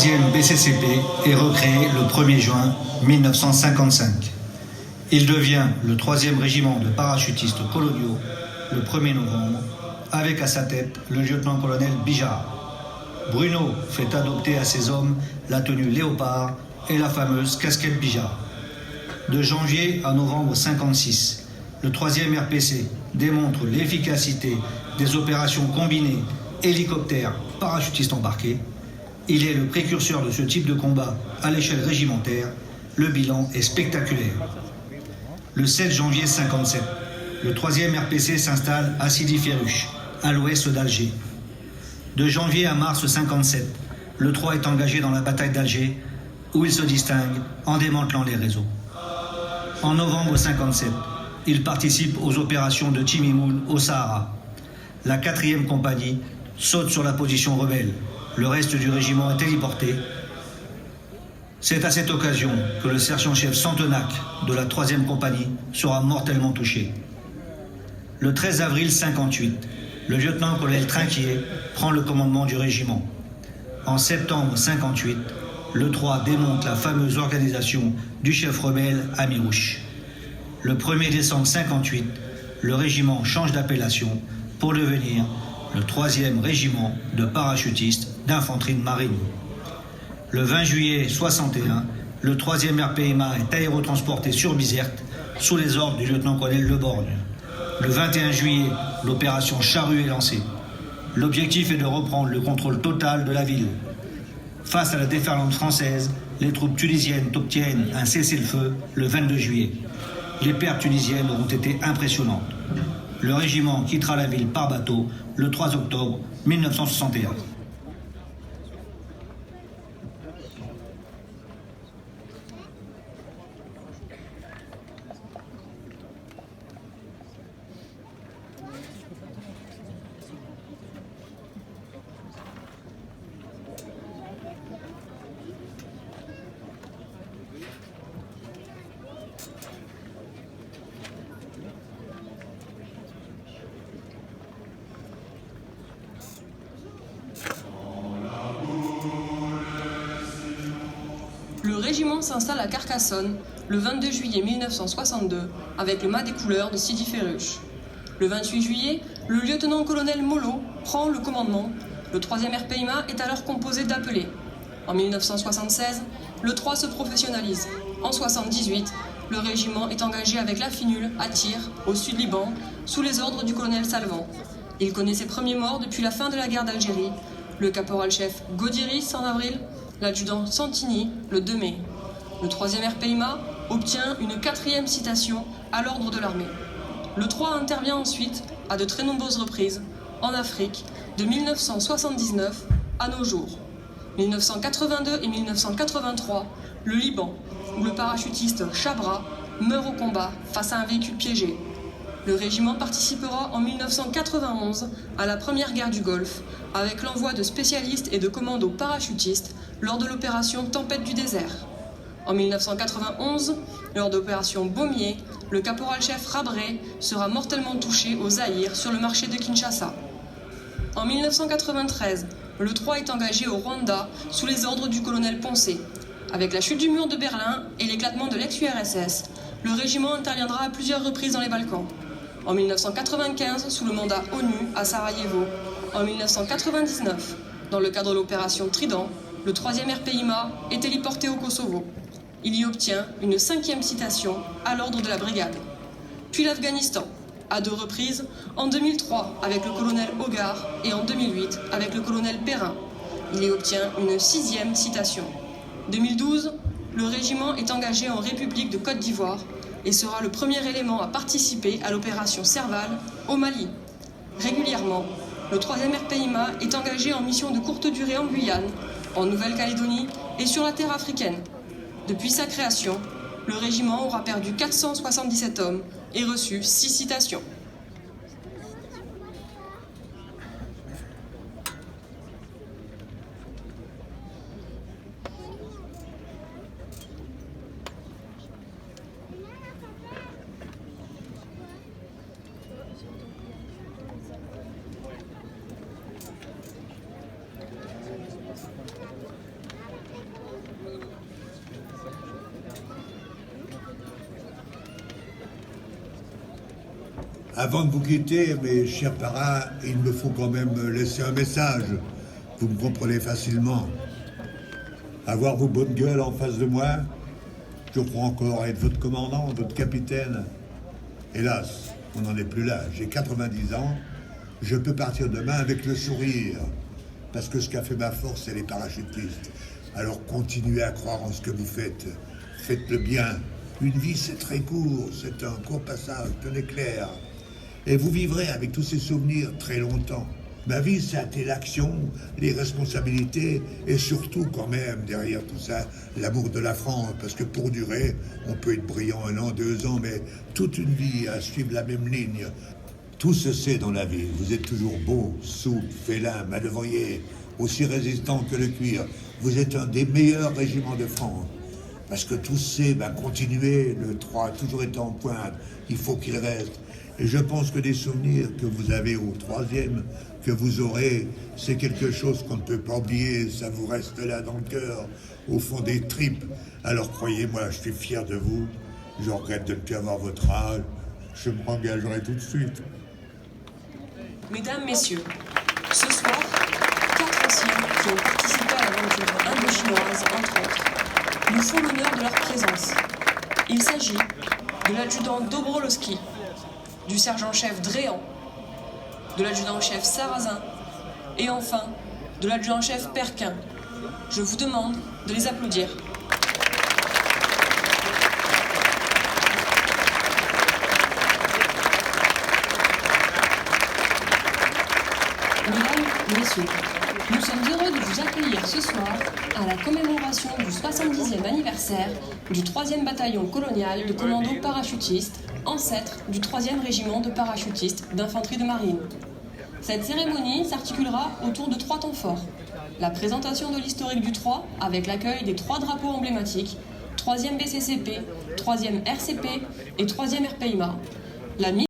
3e BCCP est recréé le 1er juin 1955. Il devient le 3e régiment de parachutistes coloniaux le 1er novembre, avec à sa tête le lieutenant-colonel Bijard. Bruno fait adopter à ses hommes la tenue léopard et la fameuse casquette Bijard. De janvier à novembre 1956, le 3e RPC démontre l'efficacité des opérations combinées hélicoptères parachutistes embarqués. Il est le précurseur de ce type de combat à l'échelle régimentaire. Le bilan est spectaculaire. Le 7 janvier 1957, le 3e RPC s'installe à Sidi Ferruch, à l'ouest d'Alger. De janvier à mars 1957, le 3 est engagé dans la bataille d'Alger, où il se distingue en démantelant les réseaux. En novembre 1957, il participe aux opérations de Timimoun au Sahara. La 4e compagnie saute sur la position rebelle. Le reste du régiment est téléporté. C'est à cette occasion que le sergent-chef Santenac de la 3e compagnie sera mortellement touché. Le 13 avril 1958, le lieutenant-colonel Trinquier prend le commandement du régiment. En septembre 1958, le 3 démonte la fameuse organisation du chef rebelle Amirouche. Le 1er décembre 1958, le régiment change d'appellation pour devenir le 3e régiment de parachutistes d'infanterie de marine. Le 20 juillet 1961, le 3e RPMA est aérotransporté sur Bizerte sous les ordres du lieutenant-colonel Le Borgne. Le 21 juillet, l'opération Charrue est lancée. L'objectif est de reprendre le contrôle total de la ville. Face à la déferlante française, les troupes tunisiennes obtiennent un cessez-le-feu le 22 juillet. Les pertes tunisiennes auront été impressionnantes. Le régiment quittera la ville par bateau le 3 octobre 1961. Le régiment s'installe à Carcassonne le 22 juillet 1962 avec le mât des couleurs de Sidi Ferruch. Le 28 juillet, le lieutenant-colonel Mollo prend le commandement. Le 3e RPIMA est alors composé d'appelés. En 1976, le 3 se professionnalise. En 1978, le régiment est engagé avec la Finule à Tyr, au sud Liban, sous les ordres du colonel Salvan. Il connaît ses premiers morts depuis la fin de la guerre d'Algérie, le caporal-chef Gaudiris en avril, l'adjudant Santini le 2 mai. Le 3e RPIMA obtient une 4e citation à l'ordre de l'armée. Le 3 intervient ensuite, à de très nombreuses reprises, en Afrique, de 1979 à nos jours. 1982 et 1983, le Liban, où le parachutiste Chabra meurt au combat face à un véhicule piégé. Le régiment participera en 1991 à la première guerre du Golfe, avec l'envoi de spécialistes et de commandos parachutistes lors de l'opération Tempête du désert. En 1991, lors de l'opération Baumier, le caporal-chef Rabré sera mortellement touché au Zaïre sur le marché de Kinshasa. En 1993, le 3 est engagé au Rwanda sous les ordres du colonel Poncé. Avec la chute du mur de Berlin et l'éclatement de l'ex-URSS, le régiment interviendra à plusieurs reprises dans les Balkans. En 1995, sous le mandat ONU à Sarajevo. En 1999, dans le cadre de l'opération Trident, le 3e RPIMA est héliporté au Kosovo. Il y obtient une 5e citation à l'ordre de la brigade. Puis l'Afghanistan, à 2 reprises, en 2003 avec le colonel Hogar et en 2008 avec le colonel Perrin. Il y obtient une 6e citation. 2012, le régiment est engagé en République de Côte d'Ivoire et sera le premier élément à participer à l'opération Serval au Mali. Régulièrement, le 3e RPIMA est engagé en mission de courte durée en Guyane, en Nouvelle-Calédonie et sur la terre africaine. Depuis sa création, le régiment aura perdu 477 hommes et reçu 6 citations. Avant de vous quitter, mes chers parrains, il me faut quand même laisser un message. Vous me comprenez facilement. Avoir vos bonnes gueules en face de moi, je crois encore être votre commandant, votre capitaine. Hélas, on n'en est plus là. J'ai 90 ans, je peux partir demain avec le sourire. Parce que ce qu'a fait ma force, c'est les parachutistes. Alors continuez à croire en ce que vous faites. Faites le bien. Une vie, c'est très court, c'est un court passage, tenez clair. Et vous vivrez avec tous ces souvenirs très longtemps. Ma vie, c'était l'action, les responsabilités et surtout quand même, derrière tout ça, l'amour de la France. Parce que pour durer, on peut être brillant 1 an, 2 ans, mais toute une vie à suivre la même ligne. Tout se sait dans la vie. Vous êtes toujours beau, souple, félin, manœuvrier, aussi résistant que le cuir. Vous êtes un des meilleurs régiments de France. Parce que tout se sait, continuez, le 3 a toujours été en pointe. Il faut qu'il reste. Et je pense que des souvenirs que vous avez au 3e, que vous aurez, c'est quelque chose qu'on ne peut pas oublier. Ça vous reste là dans le cœur, au fond des tripes. Alors croyez-moi, je suis fier de vous. Je regrette de ne plus avoir votre âge. Je me rengagerai tout de suite. Mesdames, Messieurs, ce soir, 4 anciens qui ont participé à l'aventure indochinoise, entre autres, nous font l'honneur de leur présence. Il s'agit de l'adjudant Dobrolowski, du sergent-chef Dréan, de l'adjudant-chef Sarrazin et enfin de l'adjudant-chef Perquin. Je vous demande de les applaudir. Mesdames, Messieurs, nous sommes heureux de vous accueillir ce soir à la commémoration du 70e anniversaire du 3e bataillon colonial de commandos parachutistes, ancêtre du 3e régiment de parachutistes d'infanterie de marine. Cette cérémonie s'articulera autour de 3 temps forts. La présentation de l'historique du 3 avec l'accueil des 3 drapeaux emblématiques, 3e BCCP, 3e RCP et 3e RPIMA. La